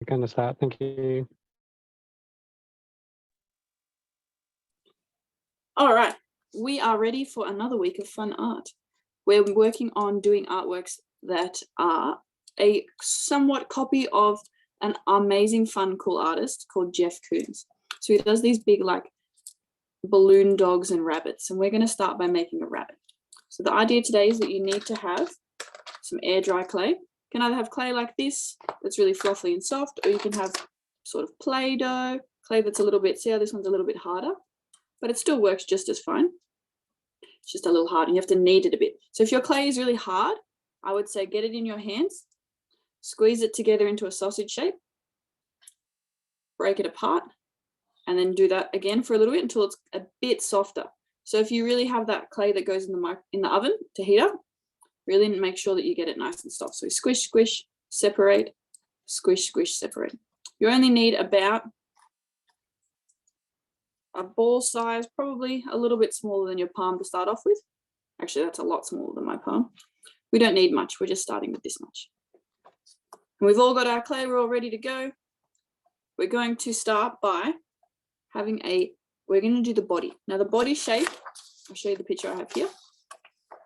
going to start. Thank you. All right, we are ready for another week of fun art. We're working on doing artworks that are a somewhat copy of an amazing, fun, cool artist called Jeff Koons. So he does these big like balloon dogs and rabbits, and we're going to start by making a rabbit. So the idea today is that you need to have some air dry clay. You can either have clay like this that's really fluffy and soft, or you can have sort of Play-Doh, clay that's a little bit, see how this one's a little bit harder, but it still works just as fine. It's just a little hard and you have to knead it a bit. So if your clay is really hard, I would say get it in your hands, squeeze it together into a sausage shape, break it apart, and then do that again for a little bit until it's a bit softer. So if you really have that clay that goes in the oven to heat up, really make sure that you get it nice and soft. So squish, squish, separate, squish, squish, separate. You only need about a ball size, probably a little bit smaller than your palm to start off with. Actually, that's a lot smaller than my palm. We don't need much. We're just starting with this much. And we've all got our clay. We're all ready to go. We're going to start by having we're going to do the body. Now the body shape, I'll show you the picture I have here.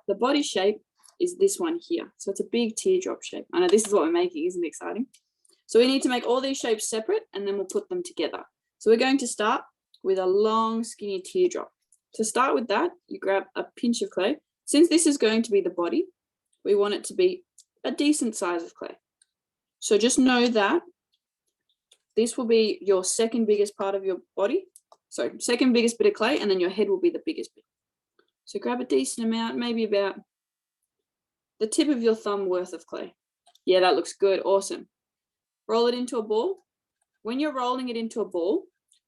The body shape is this one here. So it's a big teardrop shape. I know this is what we're making, isn't it exciting? So we need to make all these shapes separate and then we'll put them together. So we're going to start with a long skinny teardrop. To start with that, you grab a pinch of clay. Since this is going to be the body, we want it to be a decent size of clay. So just know that this will be your second biggest part of your body. So second biggest bit of clay, and then your head will be the biggest bit. So grab a decent amount, maybe about the tip of your thumb worth of clay. Yeah, that looks good. Awesome. Roll it into a ball. When you're rolling it into a ball,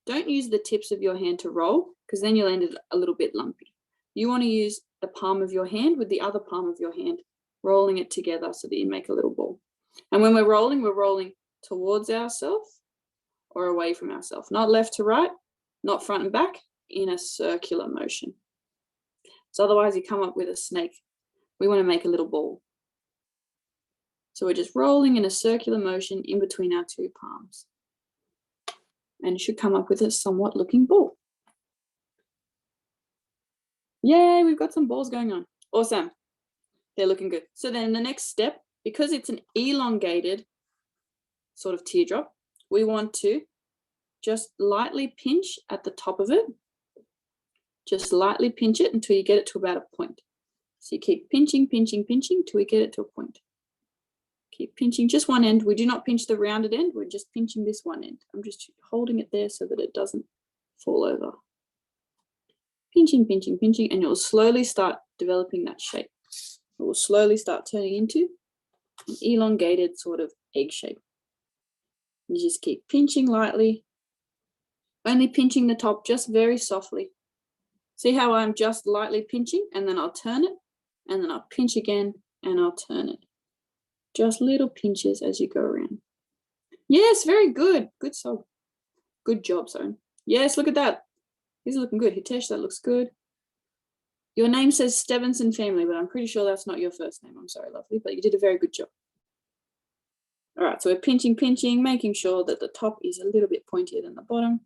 don't use the tips of your hand to roll because then you'll end it a little bit lumpy. You want to use the palm of your hand with the other palm of your hand, rolling it together so that you make a little ball. And when we're rolling towards ourselves or away from ourselves, not left to right, not front and back, in a circular motion. So otherwise you come up with a snake. We want to make a little ball. So we're just rolling in a circular motion in between our two palms. And it should come up with a somewhat looking ball. Yay, we've got some balls going on. Awesome. They're looking good. So then the next step, because it's an elongated sort of teardrop, we want to just lightly pinch at the top of it. Just lightly pinch it until you get it to about a point. So you keep pinching, pinching, pinching till we get it to a point. Keep pinching just one end. We do not pinch the rounded end. We're just pinching this one end. I'm just holding it there so that it doesn't fall over. Pinching, pinching, pinching, and it will slowly start developing that shape. It will slowly start turning into an elongated sort of egg shape. You just keep pinching lightly, only pinching the top just very softly. See how I'm just lightly pinching and then I'll turn it and then I'll pinch again and I'll turn it. Just little pinches as you go around. Yes, very good. Good job. Good job, sorry. Yes, look at that. He's looking good. Hitesh, that looks good. Your name says Stevenson family, but I'm pretty sure that's not your first name. I'm sorry, lovely, but you did a very good job. All right, so we're pinching, pinching, making sure that the top is a little bit pointier than the bottom.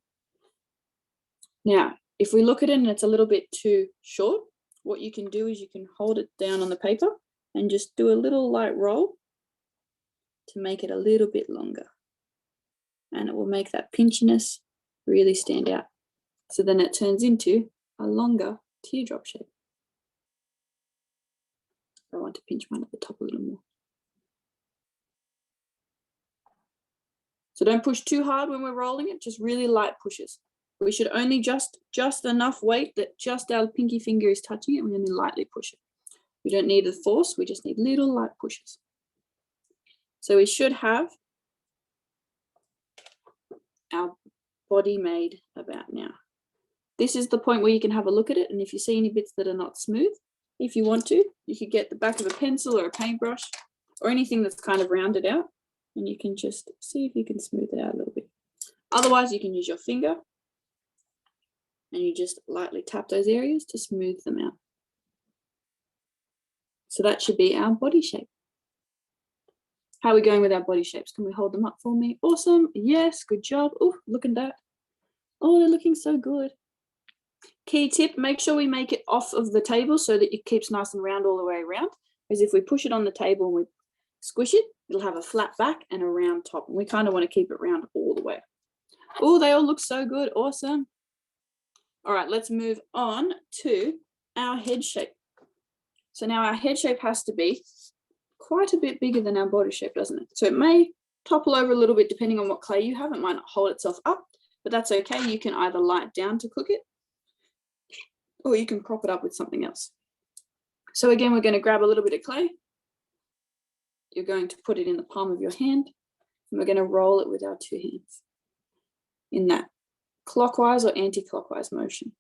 Now, if we look at it and it's a little bit too short, what you can do is you can hold it down on the paper and just do a little light roll to make it a little bit longer. And it will make that pinchiness really stand out. So then it turns into a longer teardrop shape. I want to pinch mine at the top a little more. So don't push too hard when we're rolling it, just really light pushes. We should only just enough weight that just our pinky finger is touching it. We only lightly push it. We don't need the force, we just need little light pushes. So we should have our body made about now. This is the point where you can have a look at it, and if you see any bits that are not smooth, if you want to, you could get the back of a pencil or a paintbrush or anything that's kind of rounded out, and you can just see if you can smooth it out a little bit. Otherwise, you can use your finger and you just lightly tap those areas to smooth them out. So that should be our body shape. How are we going with our body shapes? Can we hold them up for me? Awesome. Yes, good job. Oh, look at that. Oh, they're looking so good. Key tip, make sure we make it off of the table so that it keeps nice and round all the way around. Because if we push it on the table and we squish it, it'll have a flat back and a round top. And we kind of want to keep it round all the way. Oh, they all look so good. Awesome. All right, let's move on to our head shape. So now our head shape has to be quite a bit bigger than our body shape, doesn't it? So it may topple over a little bit depending on what clay you have. It might not hold itself up, but that's okay. You can either lie it down to cook it, or you can prop it up with something else. So again, we're going to grab a little bit of clay. You're going to put it in the palm of your hand, and we're going to roll it with our two hands in that clockwise or anti-clockwise motion.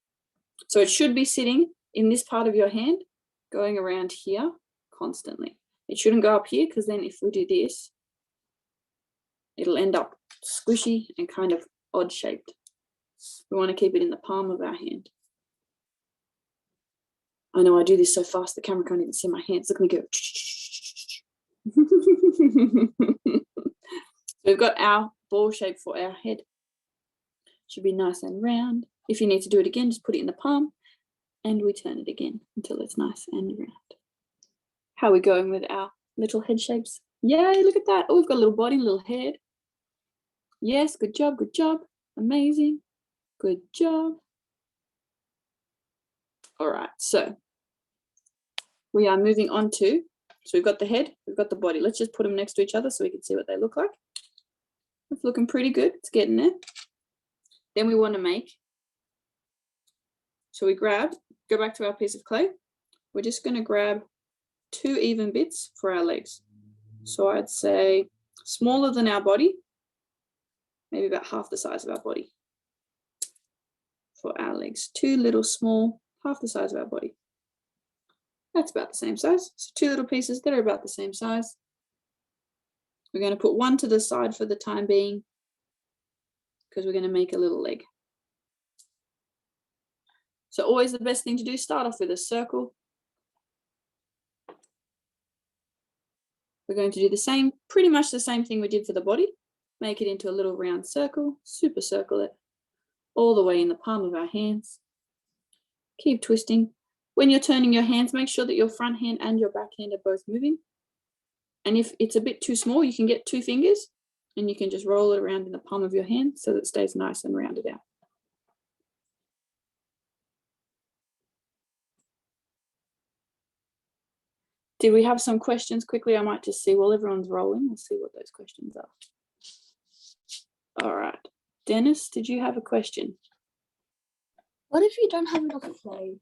So it should be sitting in this part of your hand, going around here constantly. It shouldn't go up here, because then if we do this, it'll end up squishy and kind of odd shaped. We want to keep it in the palm of our hand. I know I do this so fast, the camera can't even see my hands. Look at me go. So we've got our ball shape for our head. Should be nice and round. If you need to do it again, just put it in the palm and we turn it again until it's nice and round. How are we going with our little head shapes? Yay, look at that. Oh, we've got a little body, little head. Yes, good job, good job. Amazing. Good job. All right, so we are moving on to, so we've got the head, we've got the body. Let's just put them next to each other so we can see what they look like. It's looking pretty good. It's getting there. Then we want to make, so we grab, go back to our piece of clay. We're just going to grab 2 even bits for our legs. So I'd say smaller than our body, maybe about half the size of our body for our legs. 2 little small, half the size of our body. That's about the same size. So 2 little pieces that are about the same size. We're going to put one to the side for the time being, because we're going to make a little leg. So always the best thing to do, start off with a circle. We're going to do the same, pretty much the same thing we did for the body. Make it into a little round circle, super circle it, all the way in the palm of our hands. Keep twisting. When you're turning your hands, make sure that your front hand and your back hand are both moving. And if it's a bit too small, you can get 2 fingers and you can just roll it around in the palm of your hand so that it stays nice and rounded out. Did we have some questions quickly? I might just see while everyone's rolling. We'll see what those questions are. All right. Dennis, did you have a question? What if you don't have enough clay?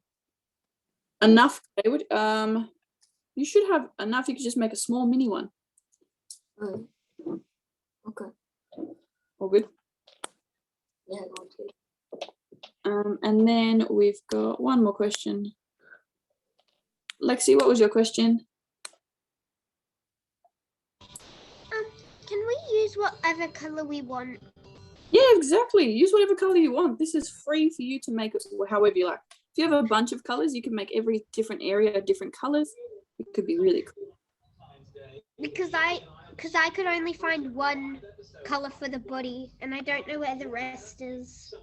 Enough clay would, you should have enough. You could just make a small mini one. Oh, okay. All good. Yeah, all good. And then we've got one more question. Lexi, what was your question? Can we use whatever color we want? Yeah, exactly. Use whatever color you want. This is free for you to make it however you like. If you have a bunch of colors, you can make every different area different colors. It could be really cool. Because I could only find one color for the body, and I don't know where the rest is.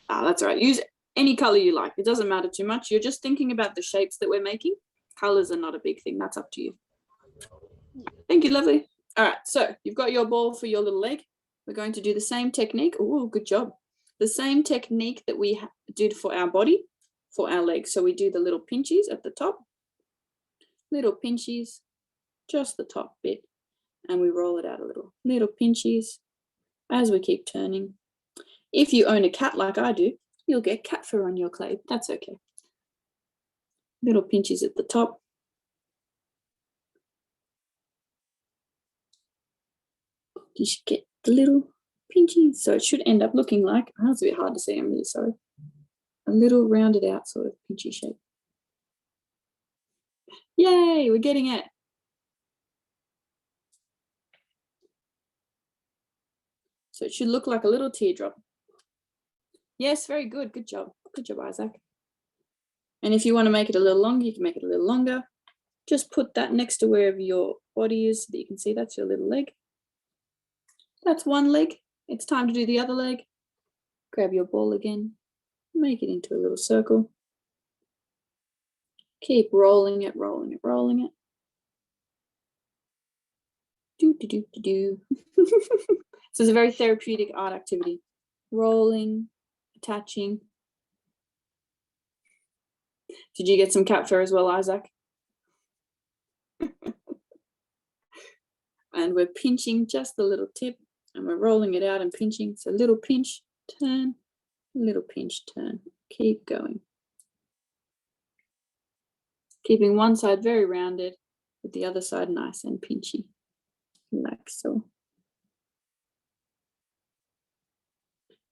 That's all right. Use any color you like. It doesn't matter too much. You're just thinking about the shapes that we're making. Colors are not a big thing. That's up to you. Thank you, lovely. All right, so you've got your ball for your little leg. We're going to do the same technique. Oh, good job. The same technique that we did for our body, for our legs. So we do the little pinchies at the top, little pinchies, just the top bit, and we roll it out a little. Little pinchies as we keep turning. If you own a cat like I do, you'll get cat fur on your clay. That's okay. Little pinchies at the top. You should get the little pinchies. So it should end up looking like, oh, it's a bit hard to see, I'm really sorry. A little rounded out sort of pinchy shape. Yay, we're getting it. So it should look like a little teardrop. Yes, very good. Good job. Good job, Isaac. And if you want to make it a little longer, you can make it a little longer. just put that next to wherever your body is so that you can see that's your little leg. That's one leg. It's time to do the other leg. Grab your ball again, make it into a little circle. Keep rolling it, rolling it, rolling it. Do, do, do, do, do. So it's a very therapeutic art activity. Rolling, attaching. Did you get some cat fur as well, Isaac? And we're pinching just the little tip and we're rolling it out and pinching. So little pinch, turn, little pinch, turn. Keep going. Keeping one side very rounded with the other side nice and pinchy, like so.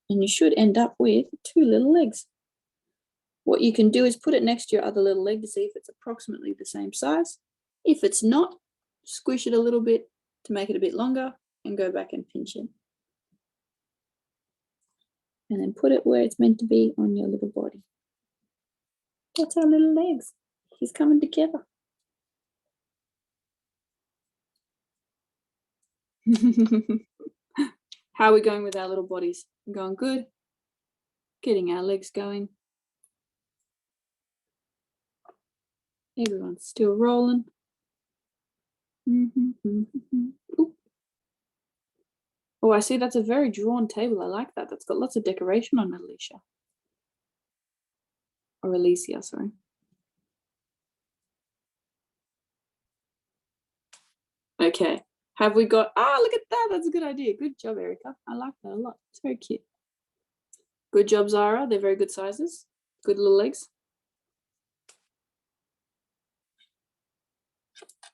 And you should end up with 2 little legs. What you can do is put it next to your other little leg to see if it's approximately the same size. If it's not, squish it a little bit to make it a bit longer and go back and pinch it. And then put it where it's meant to be on your little body. That's our little legs. He's coming together. How are we going with our little bodies? We're going good. Getting our legs going. Everyone's still rolling. Ooh. Oh, I see that's a very drawn table. I like that. That's got lots of decoration on it, Alicia. Or Alicia, sorry. Okay. Have we got, look at that. That's a good idea. Good job, Erica. I like that a lot. It's very cute. Good job, Zara. They're very good sizes. Good little legs.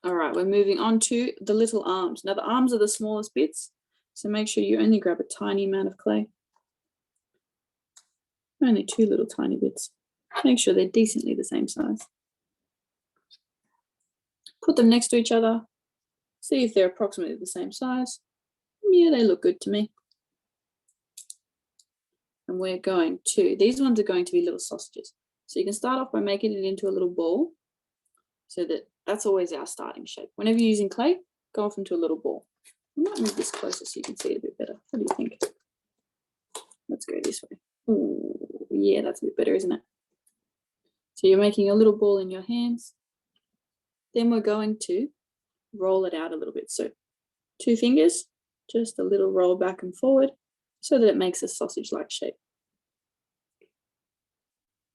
All right, we're moving on to the little arms. Now the arms are the smallest bits, so make sure you only grab a tiny amount of clay. Only 2 little tiny bits. Make sure they're decently the same size. Put them next to each other. See if they're approximately the same size. Yeah, they look good to me. And we're going to, these ones are going to be little sausages. So you can start off by making it into a little ball, so that's always our starting shape. Whenever you're using clay, go off into a little ball. I might move this closer so you can see it a bit better. What do you think? Let's go this way. Ooh, yeah, that's a bit better, isn't it? So you're making a little ball in your hands. Then we're going to roll it out a little bit. So 2 fingers, just a little roll back and forward so that it makes a sausage-like shape.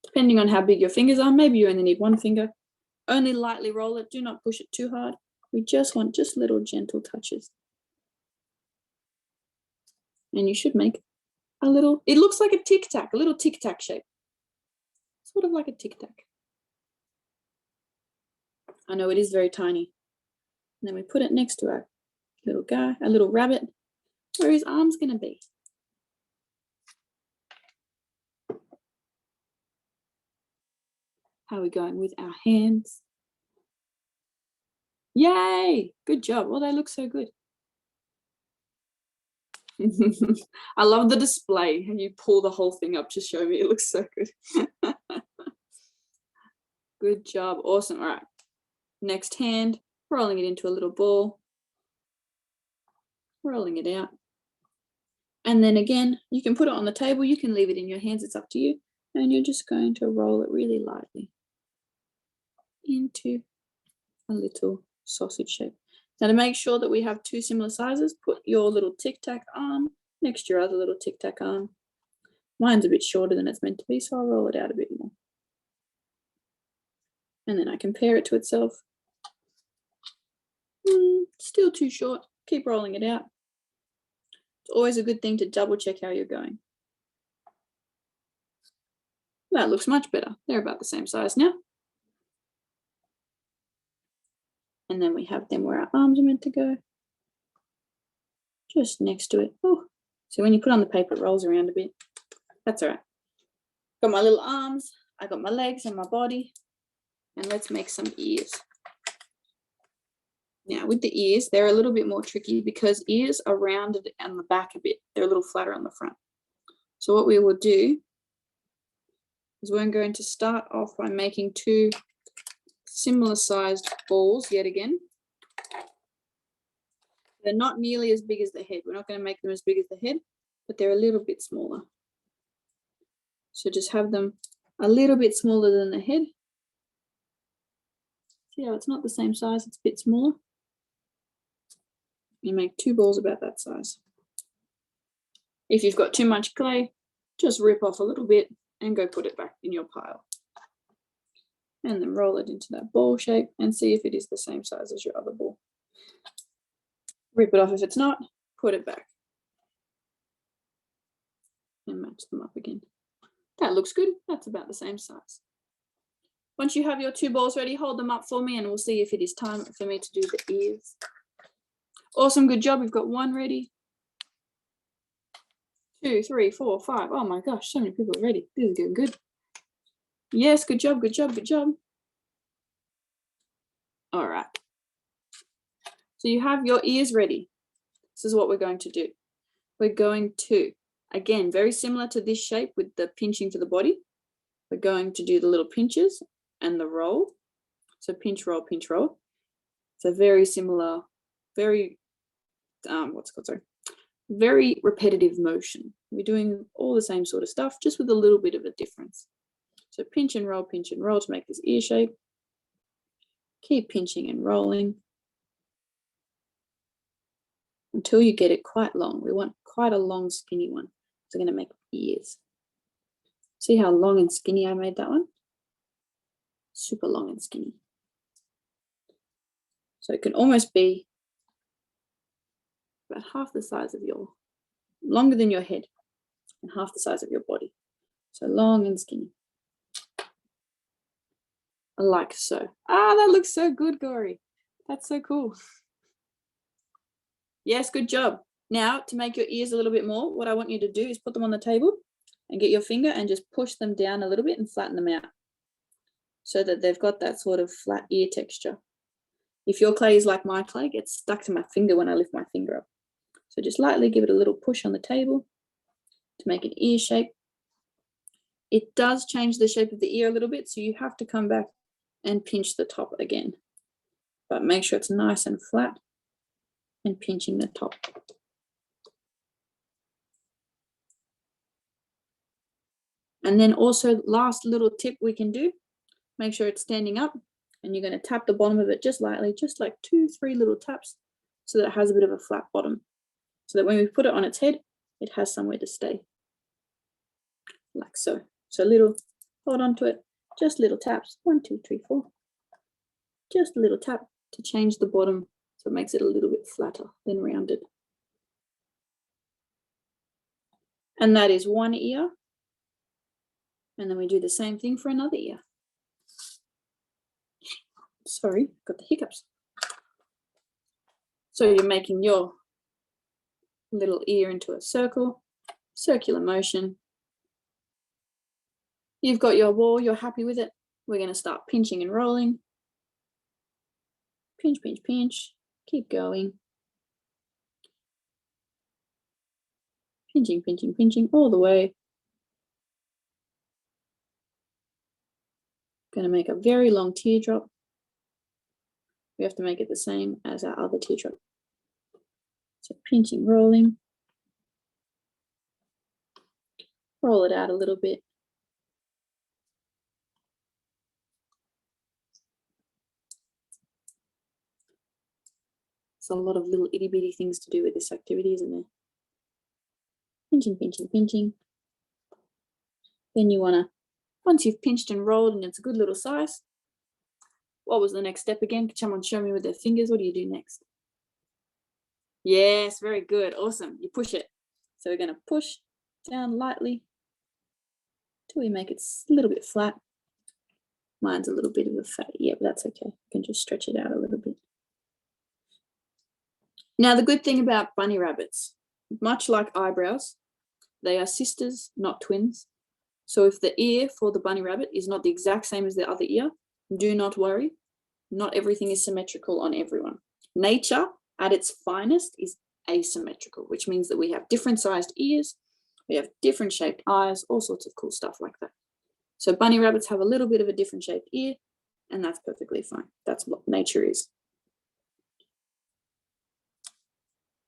Depending on how big your fingers are, maybe you only need 1 finger. Only lightly roll it. Do not push it too hard. We just want just little gentle touches. And you should make a little, it looks like a tic-tac, a little tic-tac shape. Sort of like a tic-tac. I know it is very tiny. And then we put it next to our little guy, our little rabbit, where his arm's going to be. How are we going with our hands? Yay! Good job. Well, they look so good. I love the display and you pull the whole thing up to show me. It looks so good. Good job. Awesome. All right. Next hand, rolling it into a little ball. Rolling it out. And then again, you can put it on the table. You can leave it in your hands. It's up to you. And you're just going to roll it really lightly into a little sausage shape. Now to make sure that we have 2 similar sizes, put your little tic-tac arm next to your other little tic-tac arm. Mine's a bit shorter than it's meant to be, so I'll roll it out a bit more. And then I compare it to itself. Still too short. Keep rolling it out. It's always a good thing to double check how you're going. That looks much better. They're about the same size now. And then we have them where our arms are meant to go. Just next to it. Oh, so when you put on the paper, it rolls around a bit. That's all right. Got my little arms. I got my legs and my body. And let's make some ears. Now with the ears, they're a little bit more tricky because ears are rounded on the back a bit. They're a little flatter on the front. So what we will do is we're going to start off by making 2 similar sized balls yet again. They're not nearly as big as the head. We're not going to make them as big as the head, but they're a little bit smaller. So just have them a little bit smaller than the head. See how it's not the same size, it's a bit smaller. You make 2 balls about that size. If you've got too much clay, just rip off a little bit and go put it back in your pile. And then roll it into that ball shape and see if it is the same size as your other ball. Rip it off if it's not, put it back. And match them up again. That looks good, that's about the same size. Once you have your 2 balls ready, hold them up for me and we'll see if it is time for me to do the ears. Awesome, good job, we've got 1 ready. 2, 3, 4, 5. Oh my gosh, so many people are ready. This is going good. Yes, good job, good job, good job. All right. So you have your ears ready. This is what we're going to do. We're going to, again, very similar to this shape with the pinching for the body. We're going to do the little pinches and the roll. So pinch, roll, pinch, roll. It's a very similar, very, very repetitive motion. We're doing all the same sort of stuff, just with a little bit of a difference. So pinch and roll to make this ear shape. Keep pinching and rolling until you get it quite long. We want quite a long, skinny one. So we're going to make ears. See how long and skinny I made that one? Super long and skinny. So it can almost be about half the size of your, longer than your head and half the size of your body. So long and skinny. Like so. Ah, that looks so good, Gory. That's so cool. Yes, good job. Now, to make your ears a little bit more, what I want you to do is put them on the table and get your finger and just push them down a little bit and flatten them out so that they've got that sort of flat ear texture. If your clay is like my clay, it gets stuck to my finger when I lift my finger up. So just lightly give it a little push on the table to make an ear shape. It does change the shape of the ear a little bit, so you have to come back and pinch the top again. But make sure it's nice and flat and pinching the top. And then also, last little tip we can do, make sure it's standing up and you're going to tap the bottom of it just lightly, just like 2, 3 little taps so that it has a bit of a flat bottom. So that when we put it on its head, it has somewhere to stay. Like so. So little, hold on to it, just little taps, 1, 2, 3, 4. Just a little tap to change the bottom so it makes it a little bit flatter than rounded. And that is 1 ear. And then we do the same thing for another ear. Sorry, got the hiccups. So you're making your little ear into a circle, circular motion. You've got your wall, you're happy with it. We're going to start pinching and rolling. Pinch, pinch, pinch. Keep going. Pinching, pinching, pinching all the way. Going to make a very long teardrop. We have to make it the same as our other teardrop. So pinching, rolling. Roll it out a little bit. There's a lot of little itty bitty things to do with this activity, isn't there? Pinching, pinching, pinching. Then you want to, once you've pinched and rolled and it's a good little size, what was the next step again? Can someone show me with their fingers? What do you do next? Yes, very good. Awesome. You push it. So we're going to push down lightly till we make it a little bit flat. Mine's a little bit of a fat, yeah, but that's okay. You can just stretch it out a little bit. Now, the good thing about bunny rabbits, much like eyebrows, they are sisters, not twins. So if the ear for the bunny rabbit is not the exact same as the other ear, do not worry. Not everything is symmetrical on everyone. Nature, at its finest, is asymmetrical, which means that we have different sized ears, we have different shaped eyes, all sorts of cool stuff like that. So bunny rabbits have a little bit of a different shaped ear, and that's perfectly fine. That's what nature is.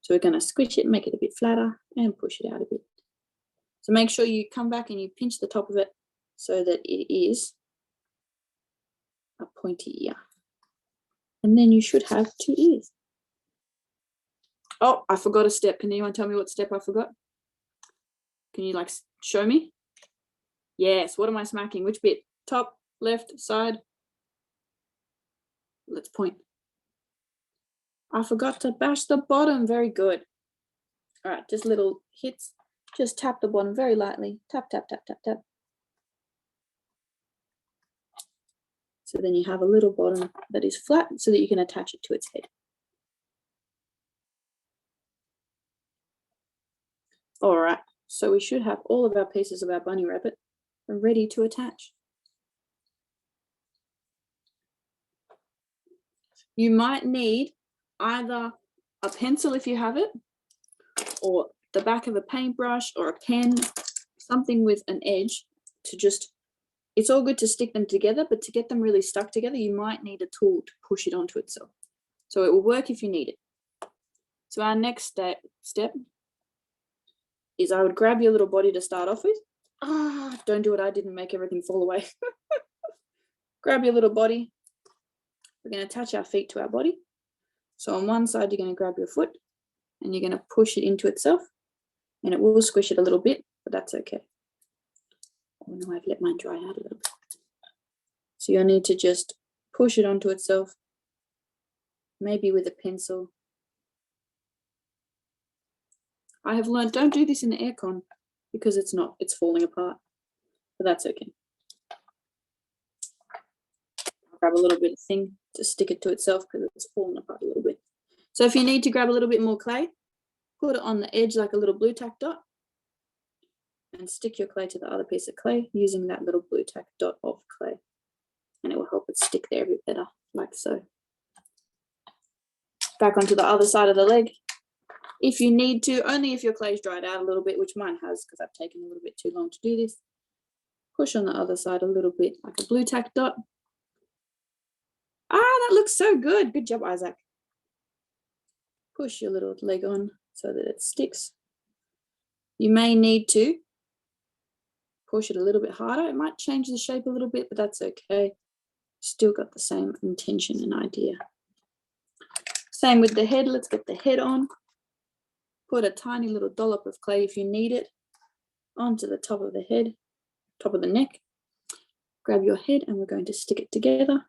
So we're going to squish it, make it a bit flatter, and push it out a bit. So make sure you come back and you pinch the top of it so that it is a pointy ear. And then you should have 2 ears. Oh, I forgot a step. Can anyone tell me what step I forgot? Can you like show me? Yes, what am I smacking? Which bit? Top, left, side? Let's point. I forgot to bash the bottom. Very good. All right, just little hits. Just tap the bottom very lightly. Tap, tap, tap, tap, tap. So then you have a little bottom that is flat so that you can attach it to its head. All right, so we should have all of our pieces of our bunny rabbit ready to attach. You might need either a pencil if you have it, or the back of a paintbrush or a pen, something with an edge to just, it's all good to stick them together, but to get them really stuck together, you might need a tool to push it onto itself. So it will work if you need it. So our next step is I would grab your little body to start off with. Don't do what I did and make everything fall away. Grab your little body. We're going to attach our feet to our body. So on one side, you're going to grab your foot and you're going to push it into itself, and it will squish it a little bit, but that's okay. Oh no, I've let mine dry out a little bit. So you'll need to just push it onto itself, maybe with a pencil. I have learned, don't do this in the aircon because it's falling apart, but that's okay. I'll grab a little bit of thing to stick it to itself because it's falling apart a little bit. So if you need to grab a little bit more clay, put it on the edge like a little blue tack dot and stick your clay to the other piece of clay using that little blue tack dot of clay, and it will help it stick there a bit better, like so. Back onto the other side of the leg. If you need to, only if your clay's dried out a little bit, which mine has because I've taken a little bit too long to do this. Push on the other side a little bit like a blue tack dot. That looks so good. Good job, Isaac. Push your little leg on so that it sticks. You may need to push it a little bit harder. It might change the shape a little bit, but that's okay. Still got the same intention and idea. Same with the head. Let's get the head on. Put a tiny little dollop of clay if you need it onto the top of the head, top of the neck. Grab your head and we're going to stick it together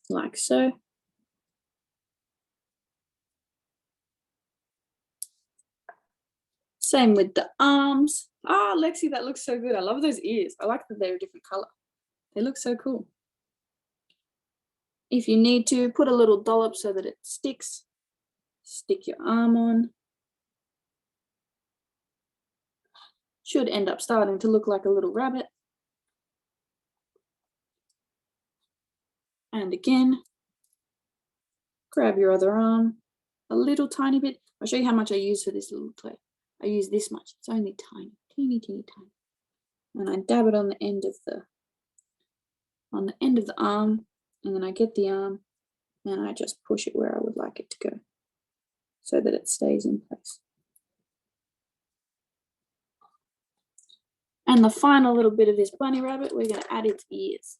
like so. Same with the arms. Lexi, that looks so good. I love those ears. I like that they're a different color. They look so cool. If you need to, put a little dollop so that it sticks. Stick your arm on. Should end up starting to look like a little rabbit. And again, grab your other arm, a little tiny bit. I'll show you how much I use for this little clay. I use this much. It's only tiny, teeny, teeny, tiny. And I dab it on the end of the arm, and then I get the arm and I just push it where I would like it to go so that it stays in place. And the final little bit of this bunny rabbit, we're going to add its ears.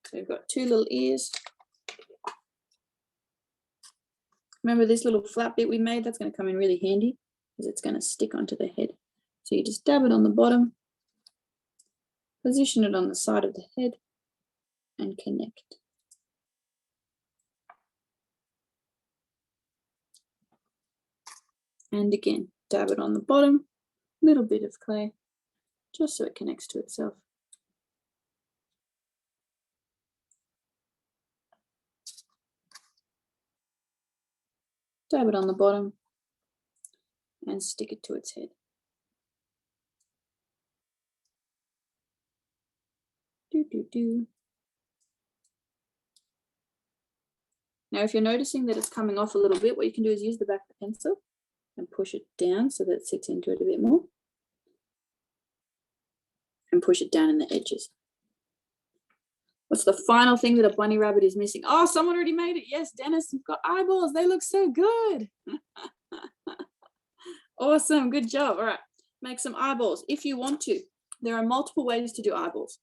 So we've got 2 little ears. Remember this little flat bit we made? That's going to come in really handy because it's going to stick onto the head. So you just dab it on the bottom, position it on the side of the head, and connect. And again, dab it on the bottom, little bit of clay, just so it connects to itself. Dab it on the bottom and stick it to its head. Now, if you're noticing that it's coming off a little bit, what you can do is use the back of the pencil and push it down so that it sits into it a bit more. and push it down in the edges. What's the final thing that a bunny rabbit is missing? Oh, someone already made it. Yes, Dennis, you've got eyeballs. They look so good. Awesome, good job. All right, make some eyeballs if you want to. There are multiple ways to do eyeballs.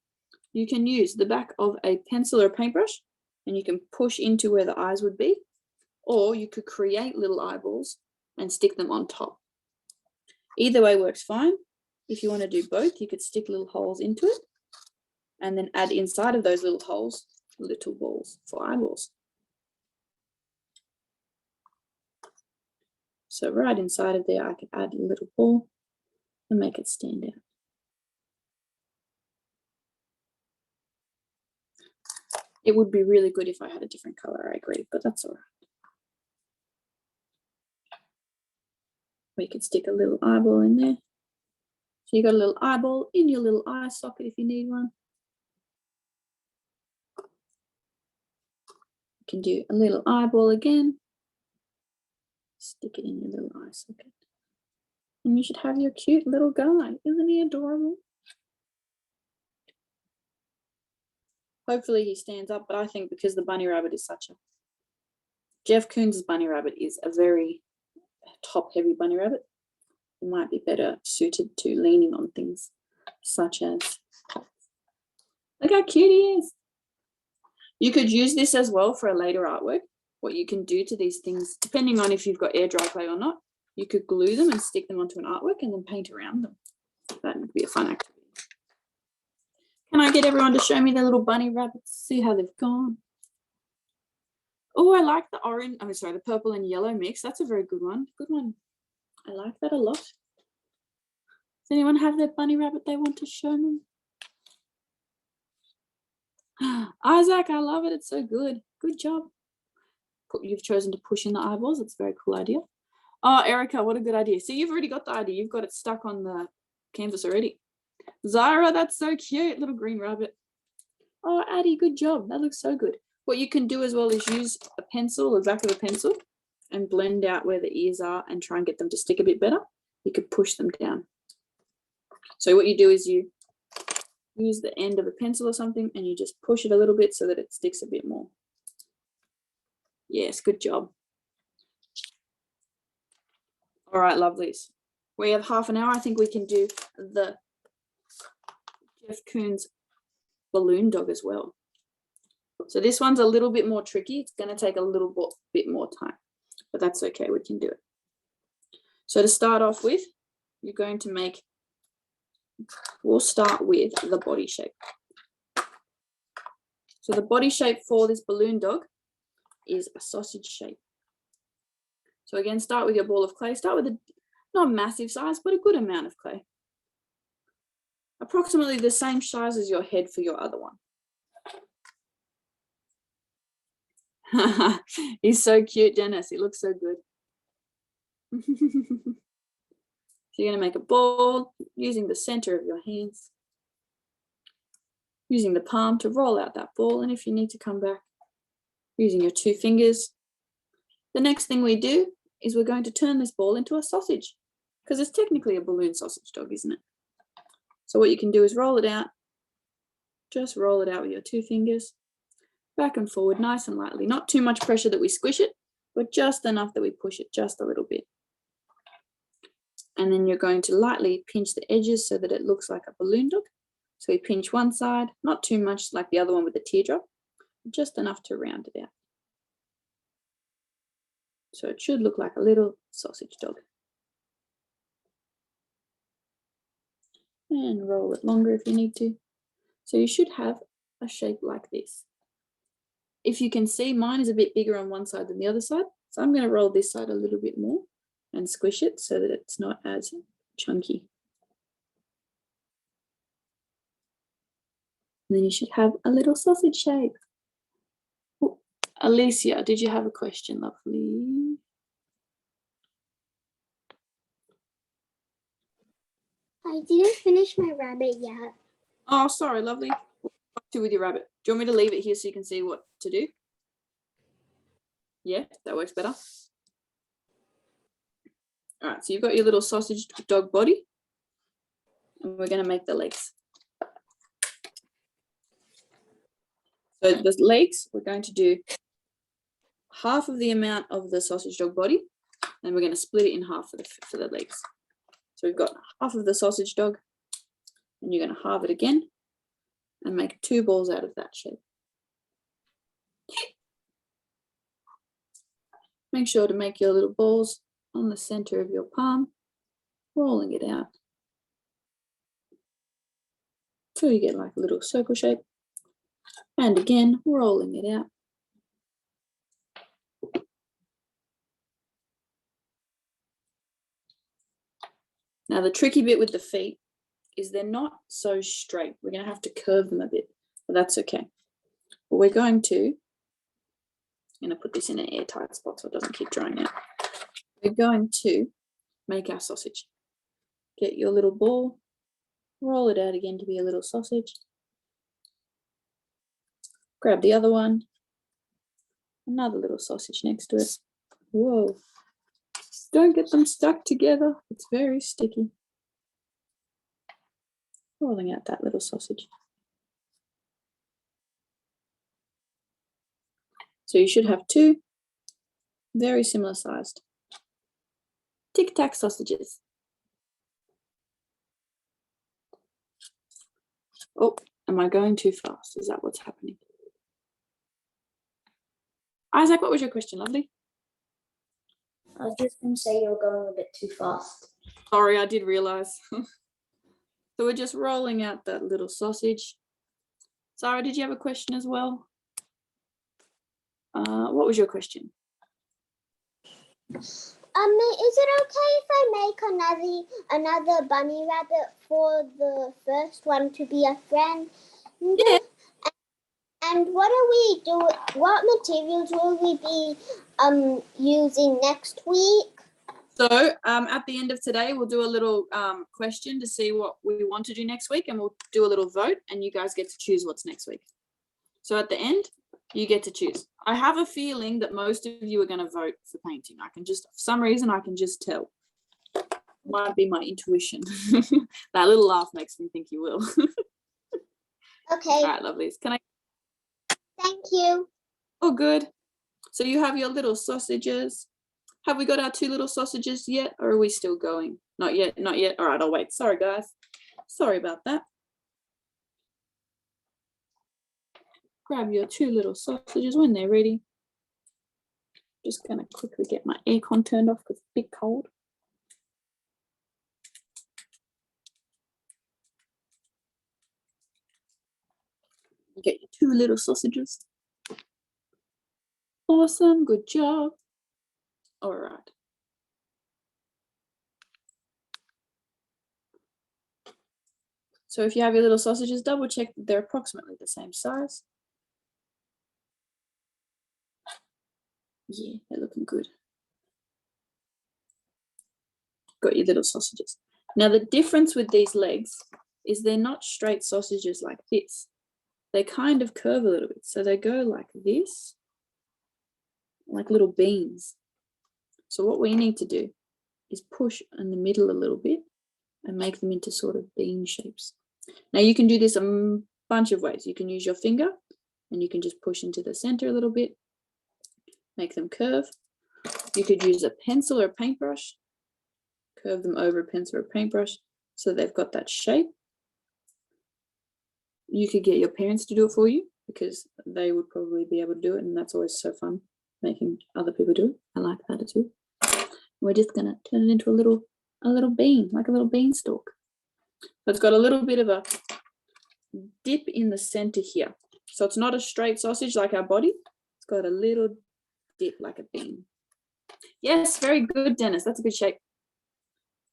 You can use the back of a pencil or a paintbrush and you can push into where the eyes would be, or you could create little eyeballs and stick them on top. Either way works fine. If you want to do both, you could stick little holes into it and then add inside of those little holes little balls for eyeballs. So right inside of there, I could add a little ball and make it stand out. It would be really good if I had a different color, I agree, but that's all right. We could stick a little eyeball in there. So you got a little eyeball in your little eye socket if you need one. You can do a little eyeball again. Stick it in your little eye socket. And you should have your cute little guy. Isn't he adorable? Hopefully he stands up, but I think because the bunny rabbit is such a... Jeff Koons' bunny rabbit is a very top-heavy bunny rabbit. It might be better suited to leaning on things such as... Look how cute he is. You could use this as well for a later artwork. What you can do to these things, depending on if you've got air dry clay or not, you could glue them and stick them onto an artwork and then paint around them. That would be a fun activity. Can I get everyone to show me their little bunny rabbits? See how they've gone. Oh, I like the orange, I'm sorry, the purple and yellow mix. That's a very good one. Good one. I like that a lot. Does anyone have their bunny rabbit they want to show me? Isaac, I love it. It's so good. Good job. You've chosen to push in the eyeballs. It's a very cool idea. Oh, Erica, what a good idea. See, you've already got the idea. You've got it stuck on the canvas already. Zyra, that's so cute. Little green rabbit. Oh, Addie, good job. That looks so good. What you can do as well is use a pencil, the back of a pencil, and blend out where the ears are and try and get them to stick a bit better. You could push them down. So what you do is you use the end of a pencil or something and you just push it a little bit so that it sticks a bit more. Yes, good job. All right, lovelies. We have half an hour. I think we can do the Jeff Koons balloon dog as well. So this one's a little bit more tricky. It's going to take a little bit more time, but that's okay. We can do it. So to start off with, you're going to make, we'll start with the body shape. So the body shape for this balloon dog is a sausage shape. So again, start with your ball of clay. Start with a not massive size, but a good amount of clay. Approximately the same size as your head for your other one. He's so cute, Dennis. He looks so good. So you're going to make a ball using the center of your hands, using the palm to roll out that ball. And if you need to come back, using your 2 fingers. The next thing we do is we're going to turn this ball into a sausage because it's technically a balloon sausage dog, isn't it? So what you can do is roll it out. Just roll it out with your 2 fingers, back and forward, nice and lightly. Not too much pressure that we squish it, but just enough that we push it just a little bit. And then you're going to lightly pinch the edges so that it looks like a balloon dog. So we pinch one side, not too much like the other one with the teardrop, just enough to round it out. So it should look like a little sausage dog. And roll it longer if you need to. So you should have a shape like this. If you can see, mine is a bit bigger on one side than the other side. So I'm going to roll this side a little bit more and squish it so that it's not as chunky. And then you should have a little sausage shape. Oh, Alicia, did you have a question, lovely? I didn't finish my rabbit yet. Oh, sorry, lovely. What do with your rabbit? Do you want me to leave it here so you can see what to do? Yeah, that works better. All right, so you've got your little sausage dog body, and we're going to make the legs. So the legs, we're going to do half of the amount of the sausage dog body, and we're going to split it in half for the legs. So we've got half of the sausage dog, and you're going to halve it again and make 2 balls out of that shape. Make sure to make your little balls on the center of your palm, rolling it out till you get like a little circle shape. And again, rolling it out. Now the tricky bit with the feet is they're not so straight. We're going to have to curve them a bit, but that's okay. But we're going to put this in an airtight spot so it doesn't keep drying out. We're going to make our sausage. Get your little ball, roll it out again to be a little sausage. Grab the other one, another little sausage next to it. Whoa, don't get them stuck together. It's very sticky. Rolling out that little sausage. So you should have 2 very similar sized Tic Tac sausages. Oh, am I going too fast? Is that what's happening? Isaac, what was your question, lovely? I was just going to say you're going a bit too fast. Sorry, I did realize. So we're just rolling out that little sausage. Sarah, did you have a question as well? What was your question? Is it okay if I make another bunny rabbit for the first one to be a friend? Yeah. And what materials will we be using next week? So at the end of today, we'll do a little question to see what we want to do next week, and we'll do a little vote, and you guys get to choose what's next week. So at the end, you get to choose. I have a feeling that most of you are going to vote for painting. I can just, for some reason, I can just tell. Might be my intuition. That little laugh makes me think you will. Okay. All right, lovelies. Can I? Thank you. Oh, good. So you have your little sausages. Have we got our 2 little sausages yet, or are we still going? Not yet, not yet. All right, I'll wait. Sorry, guys. Sorry about that. Grab your 2 little sausages when they're ready. Just gonna quickly get my aircon turned off because it's a bit cold. Get your 2 little sausages. Awesome, good job. All right. So if you have your little sausages, double check that they're approximately the same size. Yeah, they're looking good. Got your little sausages. Now the difference with these legs is they're not straight sausages like this. They kind of curve a little bit. So they go like this, like little beans. So what we need to do is push in the middle a little bit and make them into sort of bean shapes. Now you can do this a bunch of ways. You can use your finger and you can just push into the center a little bit, make them curve. You could use a pencil or a paintbrush, curve them over a pencil or a paintbrush so they've got that shape. You could get your parents to do it for you because they would probably be able to do it, and that's always so fun, making other people do it. I like that too. We're just gonna turn it into a little bean, like a little beanstalk. So it's got a little bit of a dip in the center here. So it's not a straight sausage like our body. It's got a little dip like a bean. Yes, very good, Dennis. That's a good shape.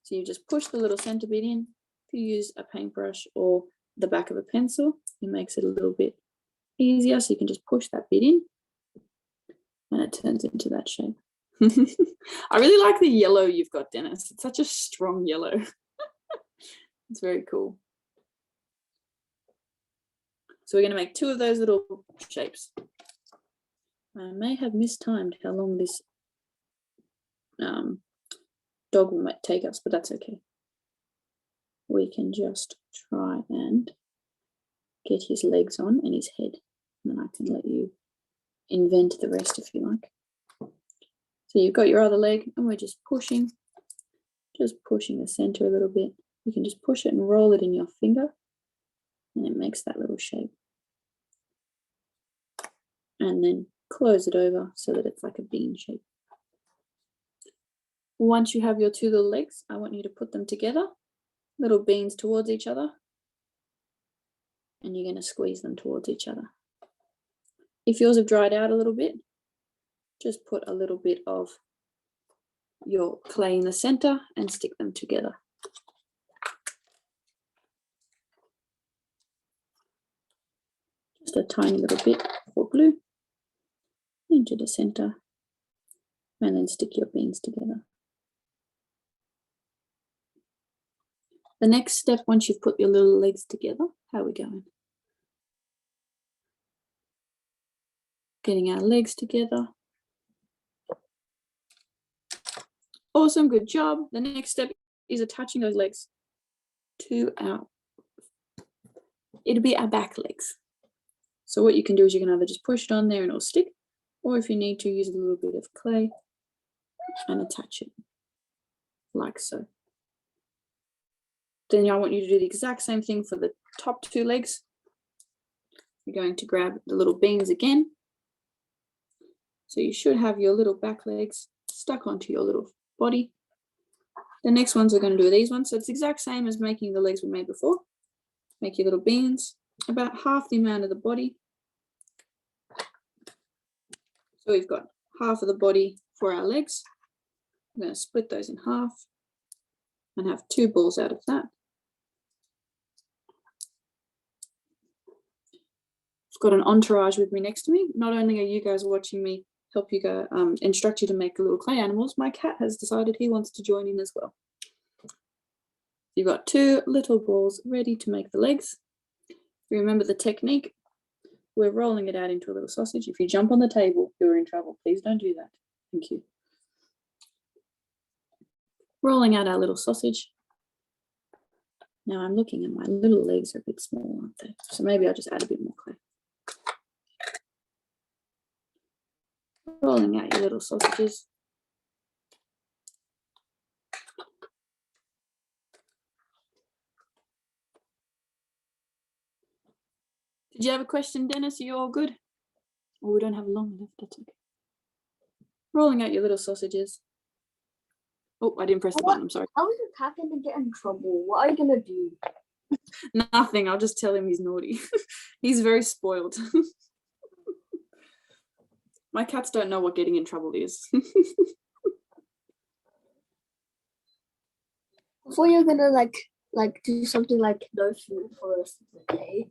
So you just push the little center bit in. If you use a paintbrush or the back of a pencil, it makes it a little bit easier. So you can just push that bit in and it turns into that shape. I really like the yellow you've got, Dennis. It's such a strong yellow. It's very cool. So we're going to make 2 of those little shapes. I may have mistimed how long this dog will take us, but that's okay. We can just try and get his legs on and his head. And then I can let you invent the rest if you like. So you've got your other leg and we're just pushing the center a little bit. You can just push it and roll it in your finger and it makes that little shape. And then close it over so that it's like a bean shape. Once you have your two little legs, I want you to put them together, little beans towards each other, and you're going to squeeze them towards each other. If yours have dried out a little bit, just put a little bit of your clay in the center and stick them together. Just a tiny little bit for glue into the center and then stick your beans together. The next step, once you've put your little legs together, how are we going? Getting our legs together. Awesome, good job. The next step is attaching those legs to it'll be our back legs. So what you can do is you can either just push it on there and it'll stick, or if you need to, use a little bit of clay and attach it like so. Then I want you to do the exact same thing for the top two legs. You're going to grab the little beans again. So you should have your little back legs stuck onto your little body. The next ones we're going to do these ones. So it's the exact same as making the legs we made before. Make your little beans about half the amount of the body. So we've got half of the body for our legs. I'm going to split those in half and have two balls out of that. I've got an entourage with me next to me. Not only are you guys watching me help you go instruct you to make little clay animals, my cat has decided he wants to join in as well. You've got two little balls ready to make the legs. Remember the technique. We're rolling it out into a little sausage. If you jump on the table, you're in trouble. Please don't do that. Thank you. Rolling out our little sausage. Now I'm looking and my little legs are a bit small, aren't they? So maybe I'll just add a bit more clay. Rolling out your little sausages. Did you have a question, Dennis? Are you all good? Oh, we don't have long left, that's okay. Rolling out your little sausages. Oh, I didn't press the button, I'm sorry. How is your cat gonna get in trouble? What are you gonna do? Nothing, I'll just tell him he's naughty. He's very spoiled. My cats don't know what getting in trouble is. Before you're gonna like do something like no food for the rest of the day.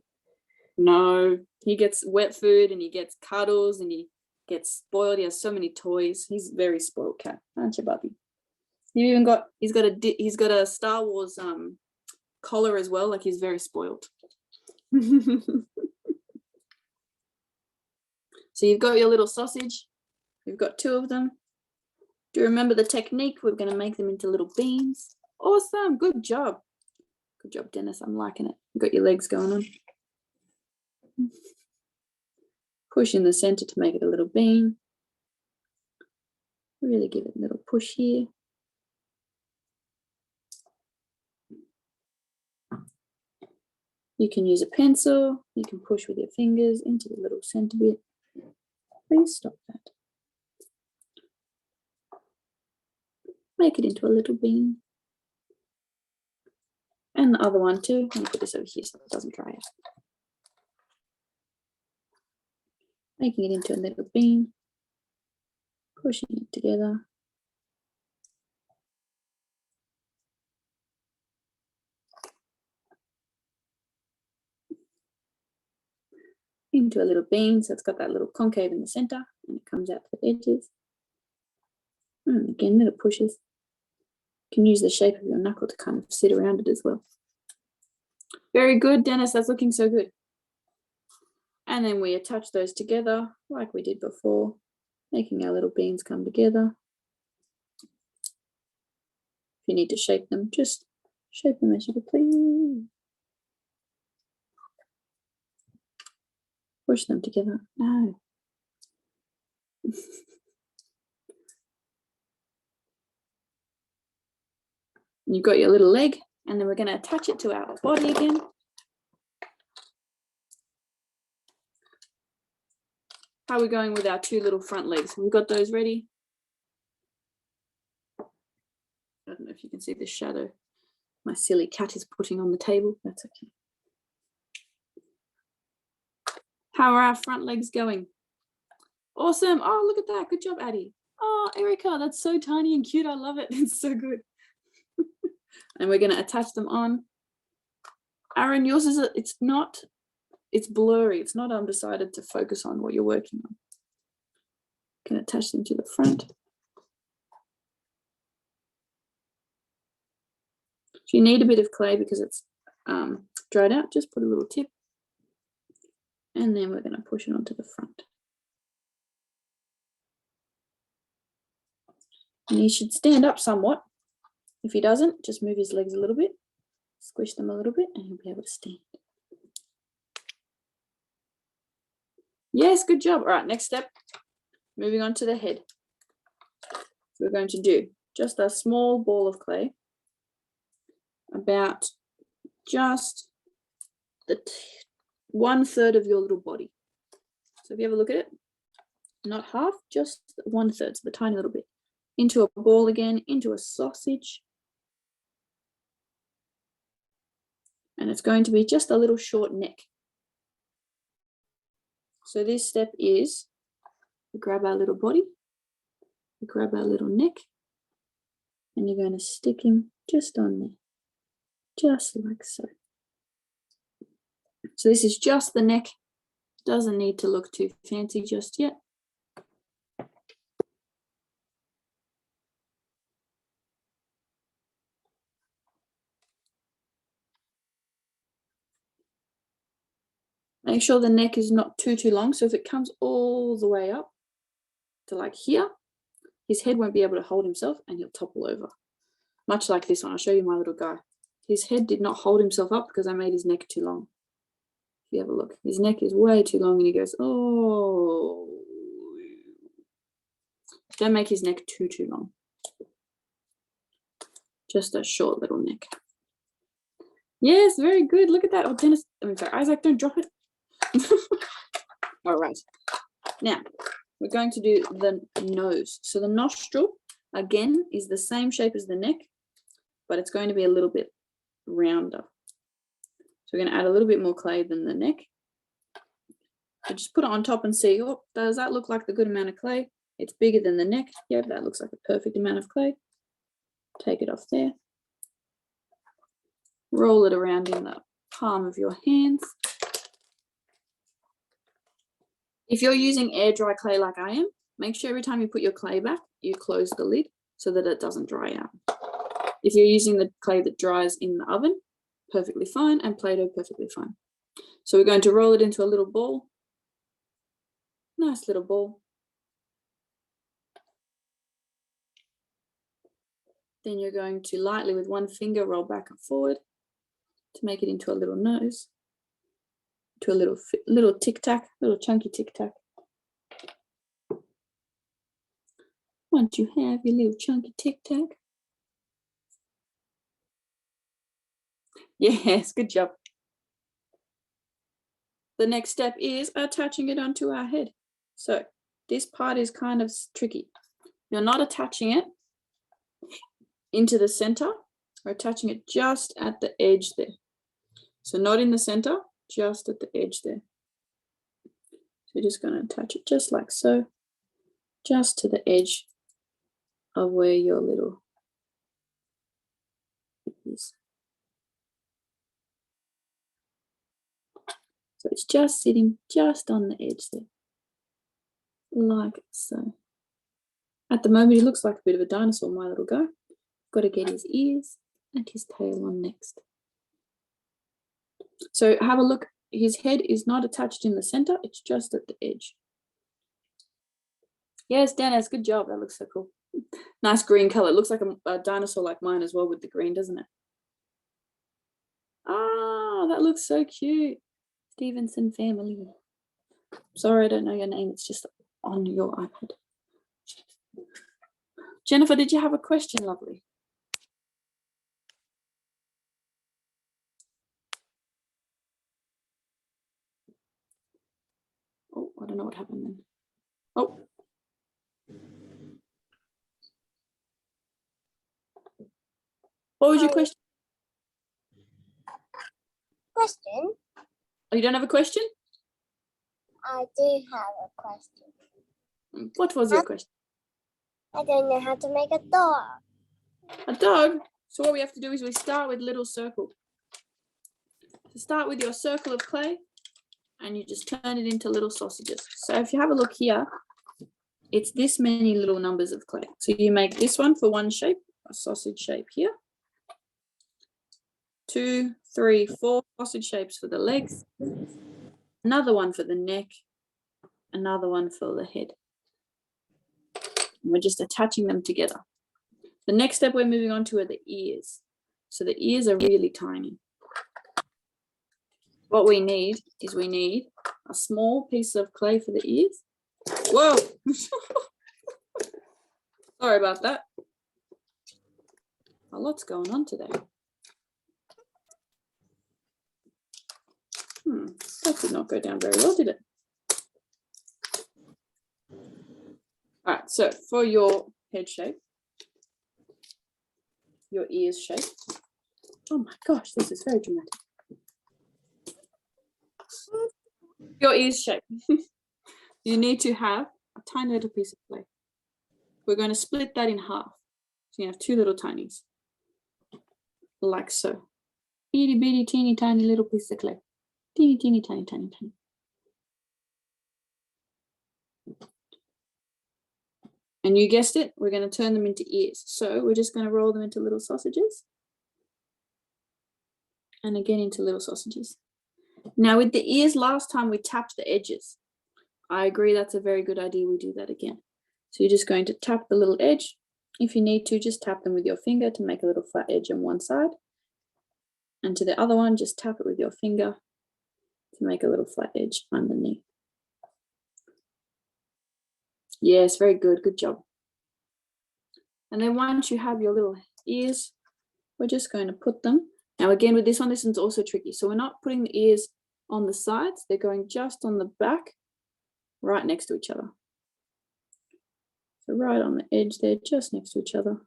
No, he gets wet food and he gets cuddles and he gets spoiled. He has so many toys. He's a very spoiled cat, aren't you, Bubby? He's got a Star Wars collar as well. Like, he's very spoiled. So you've got your little sausage. We've got two of them. Do you remember the technique? We're going to make them into little beans. Awesome, good job. Good job, Dennis. I'm liking it. You've got your legs going on. Push in the center to make it a little bean. Really give it a little push here. You can use a pencil. You can push with your fingers into the little center bit. Please stop that. Make it into a little bean. And the other one too. Let me put this over here so it doesn't dry out. Making it into a little bean. Pushing it together. Into a little bean, so it's got that little concave in the center and it comes out to the edges. And again, little pushes. You can use the shape of your knuckle to kind of sit around it as well. Very good, Dennis, that's looking so good. And then we attach those together like we did before, making our little beans come together. If you need to shape them, just shape them as you please. Push them together. No. You've got your little leg, and then we're going to attach it to our body again. How are we going with our two little front legs? We've got those ready. I don't know if you can see the shadow my silly cat is putting on the table. That's okay. How are our front legs going? Awesome. Oh, look at that. Good job, Addie. Oh, Erica, that's so tiny and cute. I love it. It's so good. And we're going to attach them on. Aaron, yours is, it's blurry. It's not undecided to focus on what you're working on. Can attach them to the front. If you need a bit of clay because it's dried out, just put a little tip. And then we're going to push it onto the front. And he should stand up somewhat. If he doesn't, just move his legs a little bit, squish them a little bit, and he'll be able to stand. Yes, good job. All right, next step, moving on to the head. So we're going to do just a small ball of clay, about just the 1/3 of your little body. So if you have a look at it, not half, just 1/3, so the tiny little bit. Into a ball again, into a sausage. And it's going to be just a little short neck. So this step is, we grab our little body, we grab our little neck, and you're going to stick him just on there, just like so. So this is just the neck, doesn't need to look too fancy just yet. Make sure the neck is not too long. So if it comes all the way up to like here, his head won't be able to hold himself and he'll topple over. Much like this one. I'll show you my little guy. His head did not hold himself up because I made his neck too long. If you have a look, his neck is way too long and he goes, oh. Don't make his neck too long. Just a short little neck. Yes, very good. Look at that. Oh, Dennis, I'm sorry, Isaac, don't drop it. All right, now we're going to do the nose. So the nostril again is the same shape as the neck, but it's going to be a little bit rounder. So we're going to add a little bit more clay than the neck. So just put it on top and see, oh, does that look like the good amount of clay? It's bigger than the neck. Yep, that looks like a perfect amount of clay. Take it off there. Roll it around in the palm of your hands. If you're using air dry clay like I am, make sure every time you put your clay back, you close the lid so that it doesn't dry out. If you're using the clay that dries in the oven, perfectly fine, and Play-Doh, perfectly fine. So we're going to roll it into a little ball. Nice little ball. Then you're going to lightly with one finger roll back and forward to make it into a little nose, to a little tic-tac, little chunky tic-tac. Once you have your little chunky tic-tac. Yes, good job. The next step is attaching it onto our head. So this part is kind of tricky. You're not attaching it into the center. We're attaching it just at the edge there. So not in the center, just at the edge there. So you're just going to attach it just like so, just to the edge of where your little is. So it's just sitting just on the edge there, like so. At the moment, he looks like a bit of a dinosaur, my little guy. Got to get his ears and his tail on next. So have a look. His head is not attached in the center. It's just at the edge. Yes, Dennis, good job. That looks so cool. Nice green color. It looks like a dinosaur like mine as well with the green, doesn't it? Ah, that looks so cute. Stevenson family. Sorry, I don't know your name. It's just on your iPad. Jennifer, did you have a question, lovely? Oh, I don't know what happened then. Oh. What was your question? Question? Oh, you don't have a question? I do have a question. What was your question? I don't know how to make a dog. A dog? So what we have to do is we start with little circle. So start with your circle of clay and you just turn it into little sausages. So if you have a look here, it's this many little numbers of clay. So you make this one for one shape, a sausage shape here. 2, 3, 4 sausage shapes for the legs. Another one for the neck. Another one for the head. And we're just attaching them together. The next step we're moving on to are the ears. So the ears are really tiny. What we need is we need a small piece of clay for the ears. Whoa! Sorry about that. A lot's going on today. That did not go down very well, did it? All right, so for your head shape, your ears shape. Oh my gosh, this is very dramatic. Your ears shape. You need to have a tiny little piece of clay. We're going to split that in half. So you have 2 little tinies, like so. Itty bitty teeny tiny little piece of clay. Teeny, teeny, tiny, tiny, tiny. And you guessed it, we're going to turn them into ears. So we're just going to roll them into little sausages. And again into little sausages. Now with the ears, last time we tapped the edges. I agree that's a very good idea, we do that again. So you're just going to tap the little edge. If you need to, just tap them with your finger to make a little flat edge on one side. And to the other one, just tap it with your finger to make a little flat edge underneath. Yes, very good, good job. And then once you have your little ears, we're just going to put them. Now again, with this one, this one's also tricky. So we're not putting the ears on the sides, they're going just on the back, right next to each other. So right on the edge there, just next to each other.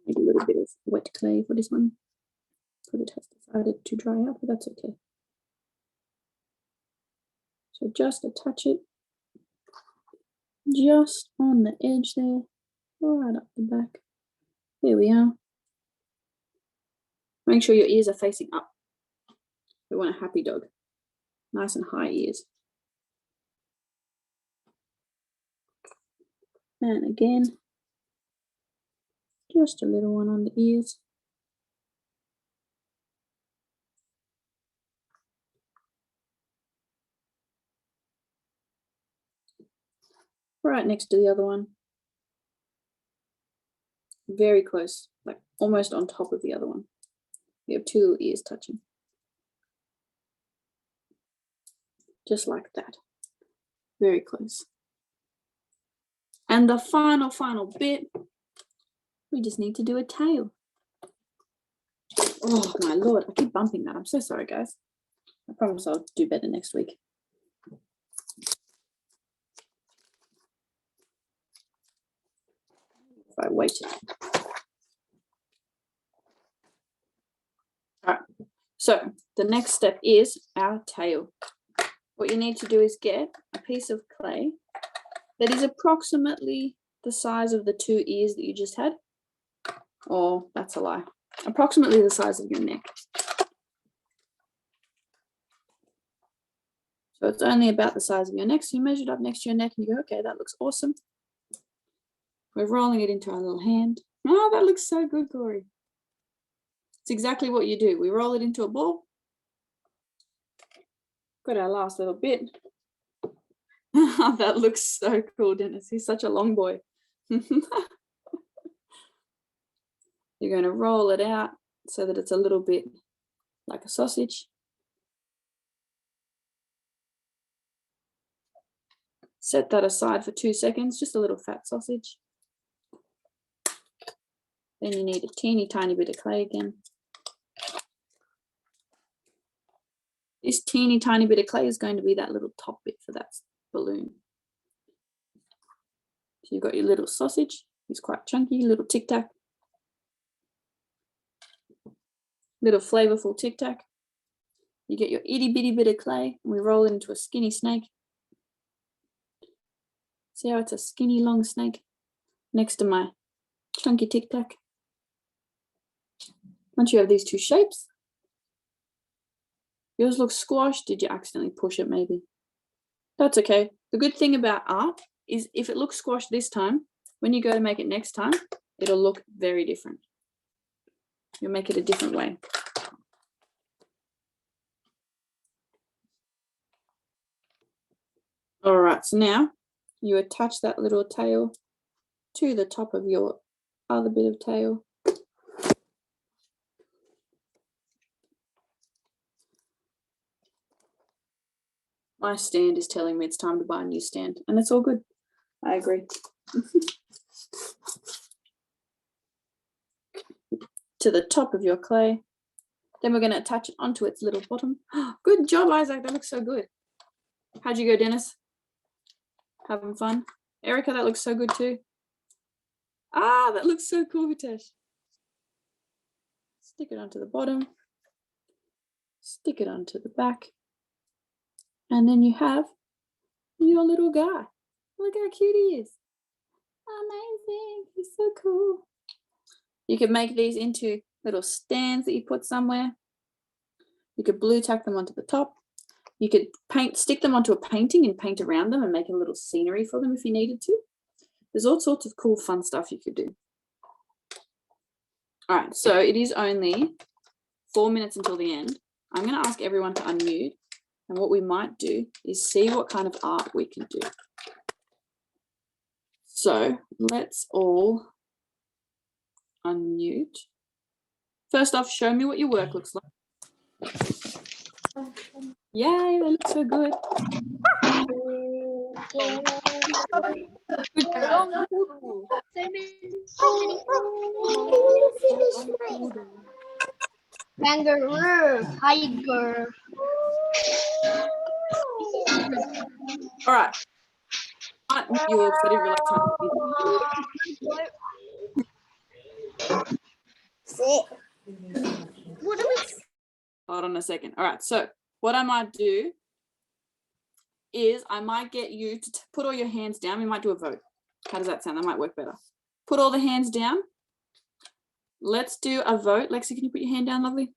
Need a little bit of wet clay for this one, because it has decided to dry out, but that's okay. So just attach it just on the edge there, right up the back. There we are. Make sure your ears are facing up. We want a happy dog. Nice and high ears. And again, just a little one on the ears. Right next to the other one. Very close, like almost on top of the other one. We have 2 little ears touching. Just like that. Very close. And the final bit, we just need to do a tail. Oh my Lord, I keep bumping that. I'm so sorry, guys. I promise I'll do better next week. If I wait. All right, so the next step is our tail. What you need to do is get a piece of clay that is approximately the size of the 2 ears that you just had. Or that's a lie. Approximately the size of your neck. So it's only about the size of your neck. So you measure it up next to your neck and you go, okay, that looks awesome. We're rolling it into our little hand. Oh, that looks so good, Corey. It's exactly what you do. We roll it into a ball. Got our last little bit. That looks so cool, Dennis. He's such a long boy. You're going to roll it out so that it's a little bit like a sausage. Set that aside for 2 seconds, just a little fat sausage. Then you need a teeny tiny bit of clay again. This teeny tiny bit of clay is going to be that little top bit for that balloon. So you've got your little sausage, it's quite chunky, little tic tac. Little flavorful tic tac. You get your itty bitty bit of clay and we roll it into a skinny snake. See how it's a skinny long snake next to my chunky tic tac. Once you have these two shapes, yours looks squashed. Did you accidentally push it maybe? That's okay. The good thing about art is if it looks squashed this time, when you go to make it next time, it'll look very different. You'll make it a different way. All right, so now you attach that little tail to the top of your other bit of tail. My stand is telling me it's time to buy a new stand, and it's all good. I agree. To the top of your clay. Then we're going to attach it onto its little bottom. Good job, Isaac. That looks so good. How'd you go, Dennis? Having fun? Erica, that looks so good too. Ah, that looks so cool, Hitesh. Stick it onto the bottom. Stick it onto the back. And then you have your little guy. Look how cute he is. Amazing. He's so cool. You can make these into little stands that you put somewhere. You could blue tack them onto the top. You could stick them onto a painting and paint around them and make a little scenery for them if you needed to. There's all sorts of cool, fun stuff you could do. All right, so it is only 4 minutes until the end. I'm going to ask everyone to unmute. And what we might do is see what kind of art we can do. So let's all unmute. First off, show me what your work looks like. Yay, that looks so good. Kangaroo, tiger. All right. I didn't realize how What do we? Hold on a second. All right, so what I might do is I might get you to put all your hands down. We might do a vote. How does that sound? That might work better. Put all the hands down. Let's do a vote. Lexi, can you put your hand down, lovely?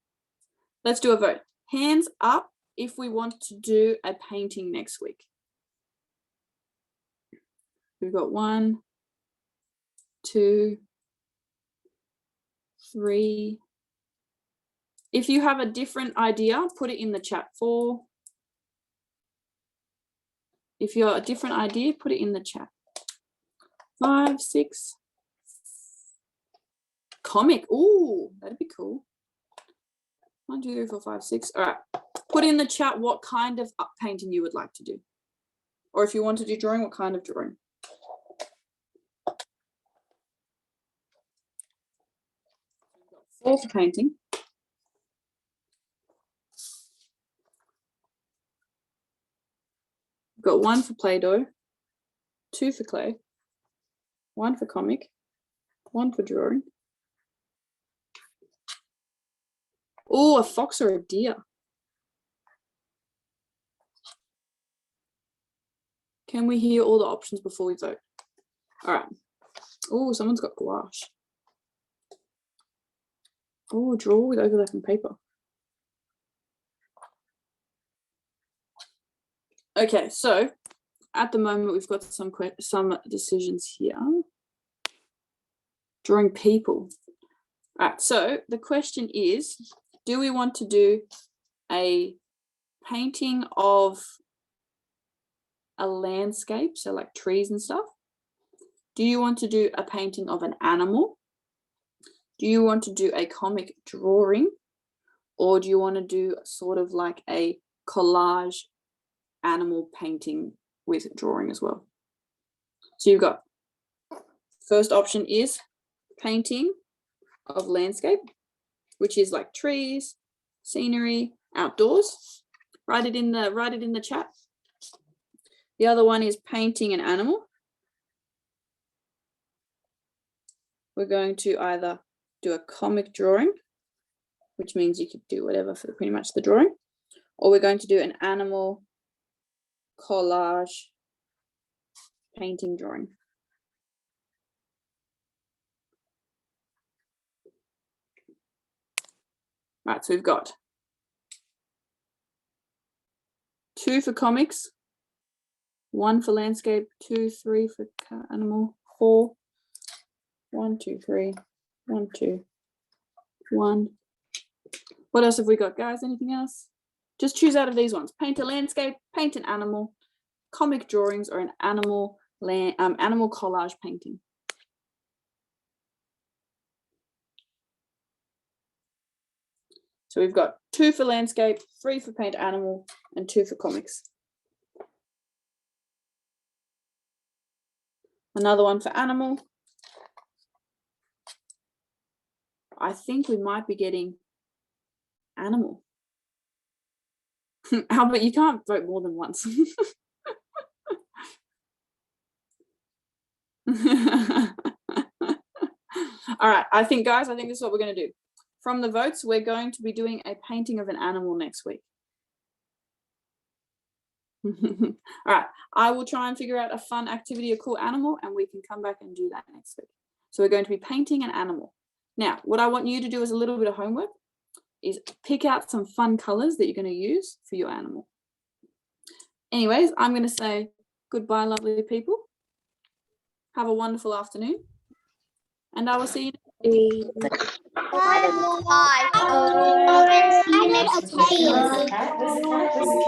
Let's do a vote. Hands up if we want to do a painting next week. We've got 1, 2, 3. If you have a different idea, put it in the chat. 4. If you're a different idea, put it in the chat. 5, 6. Comic. Ooh, that'd be cool. 1, 2, 3, 4, 5, 6. All right. Put in the chat what kind of painting you would like to do. Or if you want to do drawing, what kind of drawing. Fourth painting. We've got 1 for Play-Doh, 2 for clay, 1 for comic, 1 for drawing. Oh, a fox or a deer. Can we hear all the options before we vote? All right. Oh, someone's got gouache. Oh, draw with overlapping paper. Okay, so at the moment we've got some decisions here. Drawing people. All right, so the question is, do we want to do a painting of a landscape, so like trees and stuff? Do you want to do a painting of an animal? Do you want to do a comic drawing, or do you want to do sort of like a collage animal painting with drawing as well? So you've got, first option is painting of landscape, which is like trees, scenery, outdoors. Write it in the chat. The other one is painting an animal. We're going to either do a comic drawing, which means you could do whatever for pretty much the drawing, or we're going to do an animal collage painting drawing. Right, so we've got 2 for comics, 1 for landscape, 2, 3 for animal, 4, 1, 2, 3, 1, 2, 1. What else have we got, guys? Anything else? Just choose out of these ones. Paint a landscape, paint an animal, comic drawings, or an animal collage painting. So we've got 2 for landscape, 3 for paint animal, and 2 for comics. Another one for animal. I think we might be getting animal. Albert, you can't vote more than once. All right, I think this is what we're going to do. From the votes, we're going to be doing a painting of an animal next week. All right, I will try and figure out a fun activity, a cool animal, and we can come back and do that next week. So we're going to be painting an animal. Now, what I want you to do as a little bit of homework is pick out some fun colors that you're going to use for your animal. Anyways, I'm going to say goodbye, lovely people. Have a wonderful afternoon. And I will see you next week. Bye. See you next week.